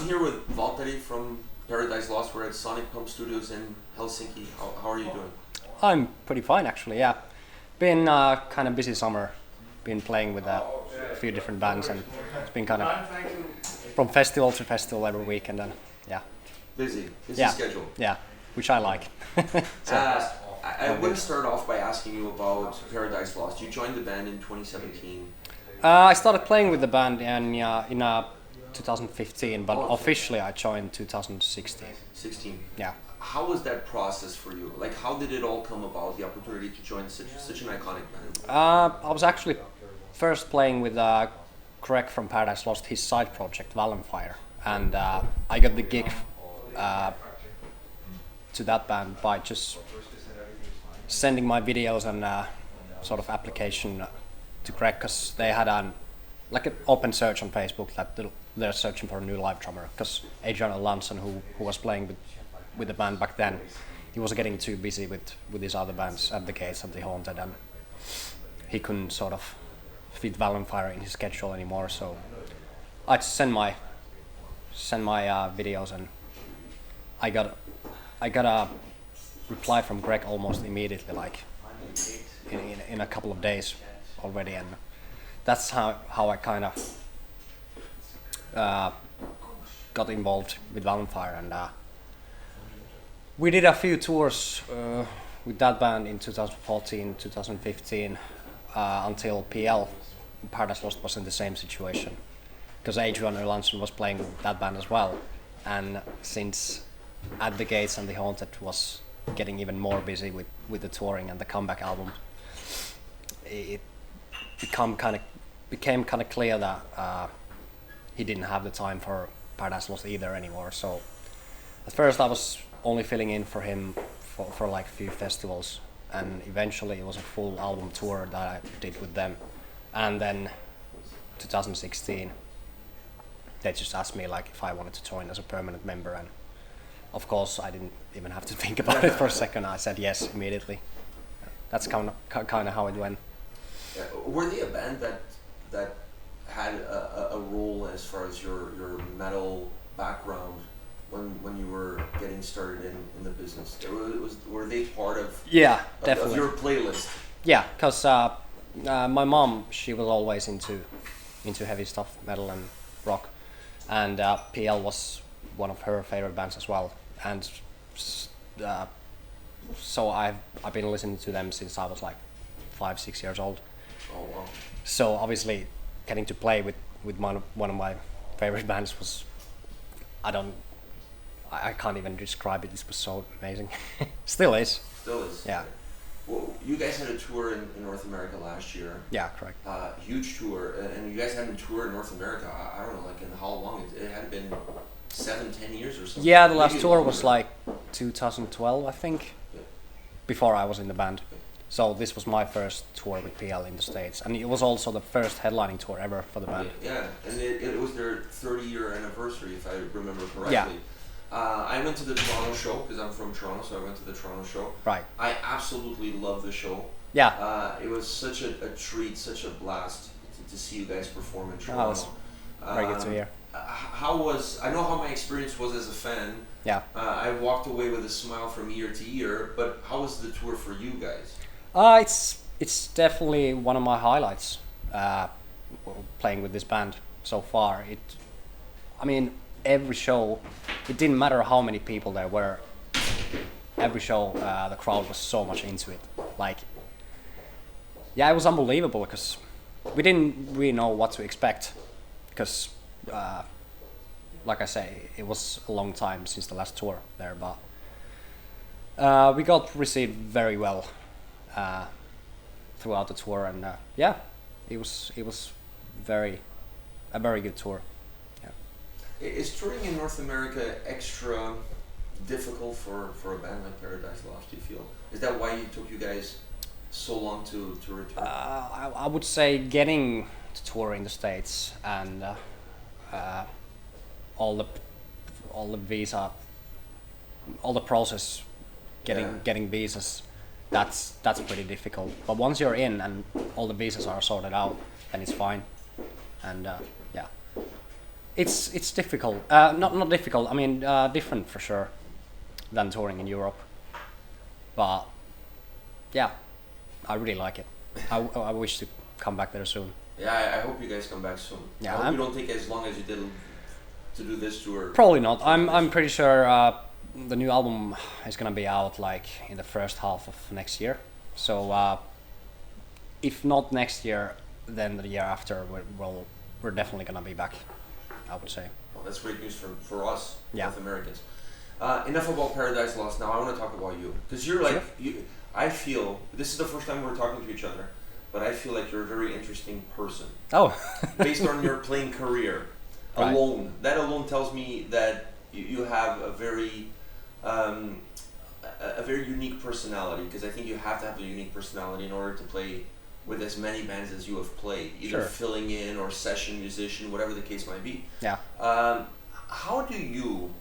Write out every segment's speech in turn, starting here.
I'm here with Waltteri from Paradise Lost. We're at Sonic Pump Studios in Helsinki. How are you doing? I'm pretty fine actually, yeah. Been kind of busy summer. Been playing with a few different bands and it's been kind of from festival to festival every week and then, yeah. Busy schedule. Yeah, which I like. So, I want to start off by asking you about Paradise Lost. You joined the band in 2017. I started playing with the band in 2015, but officially I joined 2016. 16. Yeah. How was that process for you? Like, how did it all come about, the opportunity to join such an iconic band? I was actually first playing with Greg from Paradise Lost, his side project, Valenfire, and I got the gig to that band by just sending my videos and sort of application to Greg, because they had an open search on Facebook that they're searching for a new live drummer, because Adrian Lanson, who was playing with the band back then, he was getting too busy with his other bands at the Gates and the Haunted, and he couldn't sort of fit Valenfire in his schedule anymore. So I just sent my videos, and I got a reply from Greg almost immediately, like in a couple of days already, and that's how I kind of got involved with Valenfire, and we did a few tours with that band in 2014, 2015, until PL, Paradise Lost, was in the same situation, because Adrian Erlandson was playing with that band as well, and since At the Gates and the Haunted was getting even more busy with the touring and the comeback album, it became kind of clear that he didn't have the time for Paradise Lost either anymore. So at first I was only filling in for him for like a few festivals, and eventually it was a full album tour that I did with them. And then 2016 they just asked me like if I wanted to join as a permanent member, and of course I didn't even have to think about it for a second. I said yes immediately. That's kind of how it went. Were they a band that had a role as far as your metal background when you were getting started in the business? Were they part of definitely of your playlist? Yeah, because my mom, she was always into heavy stuff, metal and rock, and PL was one of her favorite bands as well, and so I've been listening to them since I was like 5-6 years old. Oh wow! So obviously, getting to play with one of my favorite bands was, I can't even describe it. This was so amazing. Still is. Yeah. Well, you guys had a tour in North America last year. Yeah, correct. Huge tour, and you guys hadn't toured in North America. I don't know, like in how long? It had been 7-10 years or something. Yeah, the last tour was like 2012, I think, before I was in the band. So this was my first tour with PL in the States, and it was also the first headlining tour ever for the band. Yeah, and it was their 30-year anniversary, if I remember correctly. Yeah. I went to the Toronto show, because I'm from Toronto, so I went to the Toronto show. Right. I absolutely loved the show. Yeah. It was such a treat, such a blast to see you guys perform in Toronto. That was very good to hear. I know how my experience was as a fan. Yeah. I walked away with a smile from ear to ear, but how was the tour for you guys? It's definitely one of my highlights, playing with this band so far. Every show, it didn't matter how many people there were. Every show, the crowd was so much into it. Like, yeah, it was unbelievable because we didn't really know what to expect. Because, like I say, it was a long time since the last tour there, but we got received very well throughout the tour, and yeah, it was a very good tour. Is touring in North America extra difficult for a band like Paradise Lost, do you feel? Is that why it took you guys so long to return? I would say getting to tour in the States and all the visa, all the process, getting visas, that's pretty difficult. But once you're in and all the visas are sorted out, then it's fine. And yeah. It's difficult. Not difficult. I mean, different for sure than touring in Europe. But yeah, I really like it. I wish to come back there soon. Yeah, I hope you guys come back soon. Yeah, I hope you don't take as long as you did to do this tour. Probably not. I'm pretty sure the new album is gonna be out like in the first half of next year. So if not next year, then the year after we're definitely gonna be back, I would say. Well, that's great news for us, Yeah. North Americans. Enough about Paradise Lost. Now I want to talk about you, because you're like I feel this is the first time we're talking to each other, but I feel like you're a very interesting person. Oh. Based on your playing career Right. alone, that alone tells me that you have a very unique personality. Because I think you have to have a unique personality in order to play with as many bands as you have played, either Sure. filling in or session musician, whatever the case might be. Yeah. How do you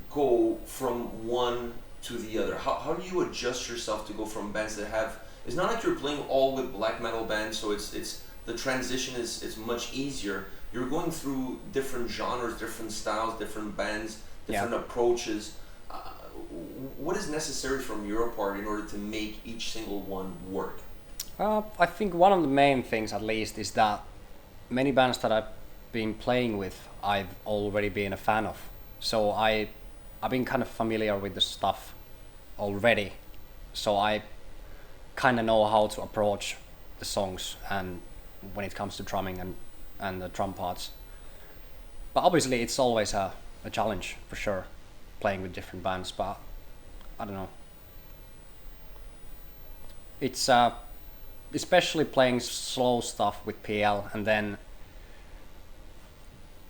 go from one to the other? How do you adjust yourself to go from bands that have? It's not like you're playing all with black metal bands, so it's the transition is much easier. You're going through different genres, different styles, different bands, different approaches. What is necessary from your part in order to make each single one work? I think one of the main things, at least, is that many bands that I've been playing with, I've already been a fan of. So I've been kind of familiar with the stuff already. So I kind of know how to approach the songs and when it comes to drumming and the drum parts. But obviously it's always a challenge for sure, playing with different bands, but I don't know. It's especially playing slow stuff with PL and then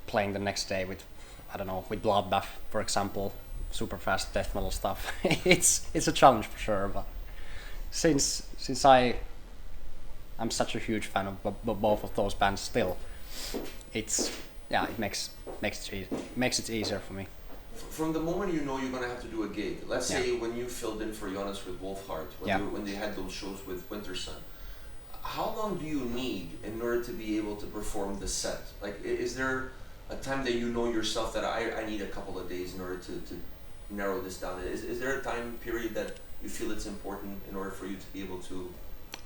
playing the next day with, I don't know, with Bloodbath, for example, super fast death metal stuff. it's a challenge for sure, but since I'm such a huge fan of both of those bands still, it makes it easier for me. From the moment you know you're going to have to do a gig, let's say when you filled in for Jonas with Wolfheart, when they had those shows with Wintersun, how long do you need in order to be able to perform the set? Like, is there a time that you know yourself that I need a couple of days in order to narrow this down? Is there a time period that you feel it's important in order for you to be able to?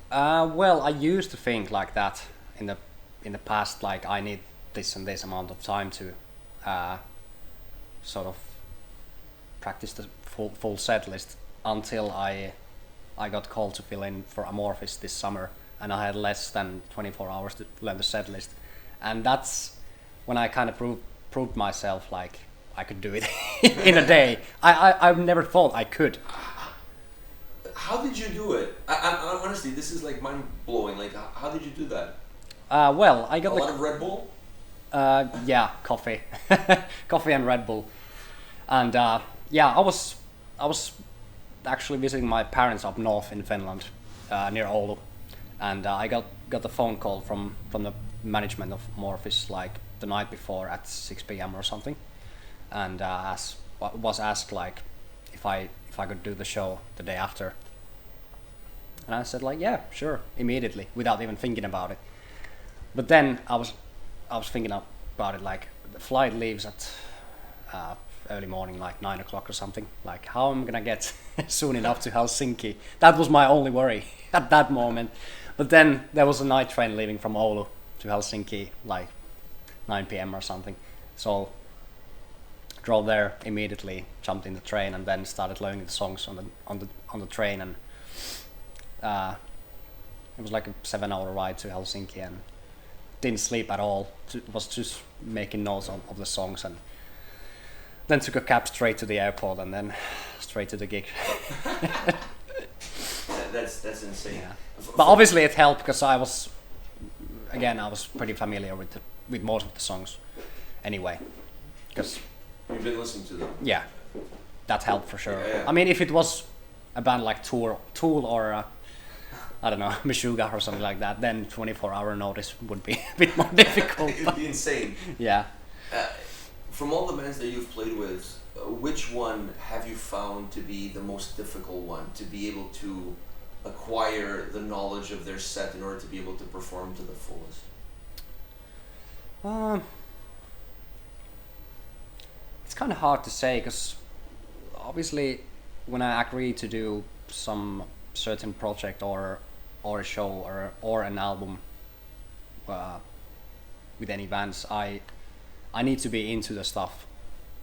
Well, I used to think like that in the past, like I need this and this amount of time to sort of practice the full set list, until I got called to fill in for Amorphis this summer, and I had less than 24 hours to learn the set list, and that's when I kind of proved myself like I could do it in a day. I've never thought I could. How did you do it? I honestly, this is like mind blowing. Like, how did you do that? Well, I got a lot of Red Bull. Yeah, coffee, coffee and Red Bull, and yeah, I was actually visiting my parents up north in Finland, near Oulu, and I got the phone call from the management of Amorphis like the night before at 6 p.m. or something, and was asked like if I could do the show the day after, and I said like yeah, sure, immediately, without even thinking about it. But then I was thinking about it, like the flight leaves at early morning, like 9 o'clock or something. Like, how am I gonna get soon enough to Helsinki? That was my only worry at that moment. But then there was a night train leaving from Oulu to Helsinki, like 9 p.m. or something. So drove there immediately, jumped in the train, and then started learning the songs on the train. And it was like a 7-hour ride to Helsinki, and didn't sleep at all. Was just making notes of the songs, and then took a cab straight to the airport, and then straight to the gig. That's insane. Yeah. But obviously it helped because I was pretty familiar with most of the songs anyway. Because you've been listening to them. Yeah, that helped for sure. Yeah. I mean, if it was a band like Tool or I don't know, Meshuggah or something like that, then 24-hour notice would be a bit more difficult. It'd be insane. Yeah. From all the bands that you've played with, which one have you found to be the most difficult one to be able to acquire the knowledge of their set in order to be able to perform to the fullest? It's kind of hard to say because obviously when I agree to do some certain project or a show or an album with any bands, I need to be into the stuff.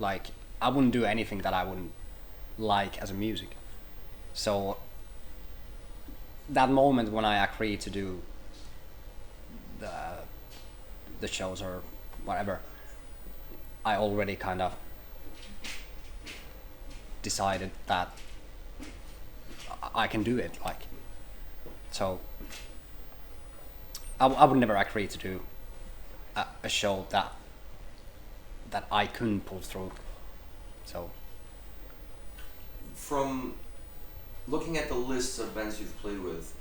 Like I wouldn't do anything that I wouldn't like as a music. So that moment when I agree to do the shows or whatever, I already kind of decided that I can do it. Like, so I would never agree to do a show that I couldn't pull through. So from looking at the lists of bands you've played with,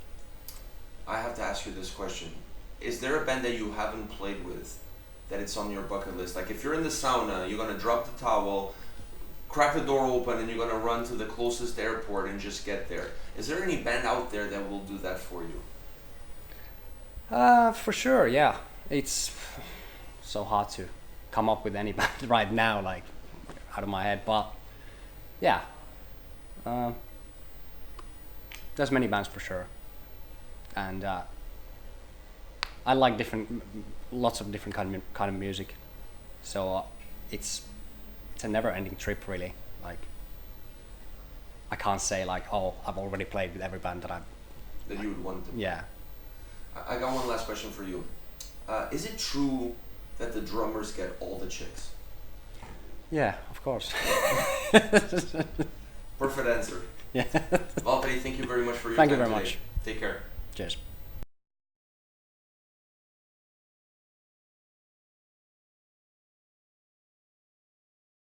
I have to ask you this question. Is there a band that you haven't played with that it's on your bucket list? Like if you're in the sauna, you're gonna drop the towel, crack the door open, and you're gonna run to the closest airport and just get there. Is there any band out there that will do that for you? For sure, yeah. It's so hard to come up with any band right now, like out of my head, but yeah. There's many bands for sure, and I like lots of different kind of music, so it's a never-ending trip really. Like I can't say like, oh, I've already played with every band that you would want to. Yeah. I got one last question for you. Is it true that the drummers get all the chicks? Yeah, of course. Perfect answer. Yeah. Waltteri, thank you very much for your time today. Thank you very much. Take care. Cheers.